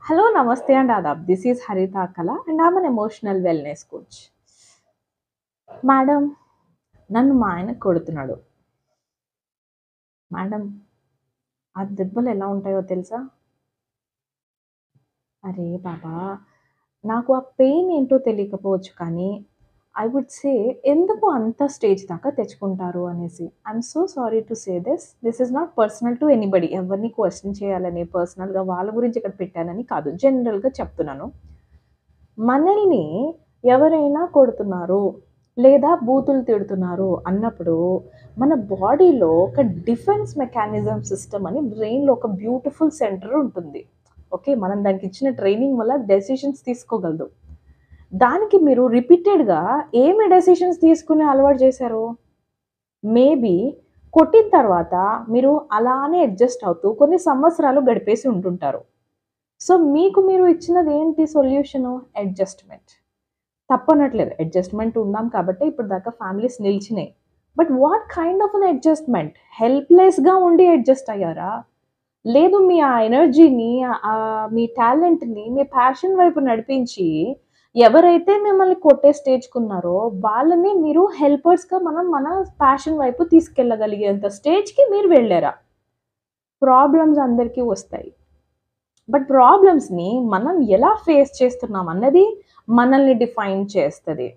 Hello, Namaste and Adab. This is Harita Kala and I'm an emotional wellness coach. Madam నన్ను మా ఆయన కొడుతున్నాడు. Madam ఆ దెబ్బలు ఎలా ఉంటాయో తెలుసా? అరే బాబా! నాకు ఆ పెయిన్ ఏంటో తెలియకపోవచ్చు కానీ, ఐ వుడ్ సే ఎందుకు అంత స్టేజ్ దాకా తెచ్చుకుంటారు అనేసి. I'm so sorry to say this. This is not personal to anybody. ఎవరిని క్వెషన్ చేయాలని, పర్సనల్‌గా వాళ్ళ గురించి ఇక్కడ పెట్టానని కాదు. జనరల్‌గా చెప్తున్నాను. మనల్ని ఎవరైనా కొడుతున్నారు, లేదా బూతులు తిడుతున్నారు అన్నప్పుడు, మన బాడీలో ఒక డిఫెన్స్ మెకానిజం సిస్టమ్ అని బ్రెయిన్‌లో ఒక బ్యూటిఫుల్ సెంటర్ ఉంటుంది. ఓకే. మనం దానికిచ్చిన ట్రైనింగ్ వల్ల డెసిషన్స్ తీసుకోగలదు. దానికి మీరు రిపీటెడ్‌గా ఏమి డెసిషన్స్ తీసుకునే అలవాటు చేశారు? మేబీ కొట్టిన తర్వాత మీరు అలానే అడ్జస్ట్ అవుతూ కొన్ని సంవత్సరాలు గడిపేసి ఉంటుంటారు. సో, మీకు మీరు ఇచ్చినది ఏంటి సొల్యూషను? అడ్జస్ట్‌మెంట్. తప్పనట్లేదు. అడ్జస్ట్‌మెంట్ ఉన్నాం కాబట్టే ఇప్పటిదాకా ఫ్యామిలీస్ నిలిచినాయి. But what kind of an adjustment? హెల్ప్‌లెస్‌గా ఉండి అడ్జస్ట్ అయ్యారా? లేదు మీ ఆ ఎనర్జీని మీ టాలెంట్‌ని మీ ప్యాషన్ వైపు నడిపించి ఎవరైతే మిమ్మల్ని కొట్టే స్టేజ్‌కున్నారో వాళ్ళని మీరు హెల్పర్స్‌గా మనం మన ప్యాషన్ వైపు తీసుకెళ్ళగలిగేంత స్టేజ్‌కి మీరు వెళ్లారా? ప్రాబ్లమ్స్ అందరికీ వస్తాయి. బట్ ప్రాబ్లమ్స్‌ని మనం ఎలా ఫేస్ చేస్తున్నాం అన్నది మనల్ని డిఫైన్ చేస్తది.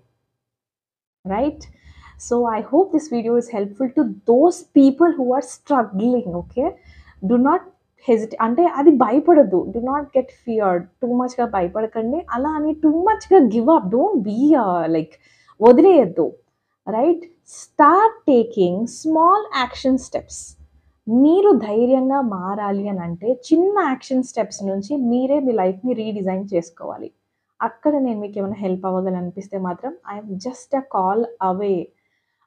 Right? So I hope this video is helpful to those people who are struggling. Okay, do not hesitate. అంటే అది భయపడద్దు. Do not get feared. Too much గా భయపడకండి. అలా అని too much గా give up. Don't be like వదిలేయద్దు. Right? Start taking small action steps. మీరు ధైర్యంగా మారాలి అని అంటే చిన్న యాక్షన్ స్టెప్స్ నుంచి మీరే మీ లైఫ్‌ని రీడిజైన్ చేసుకోవాలి. అక్కడ నేను మీకేమైనా హెల్ప్ అవ్వగలనిపిస్తే మాత్రం I am just a call away.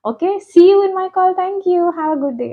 Okay. See you in my call. Thank you. Have a good day.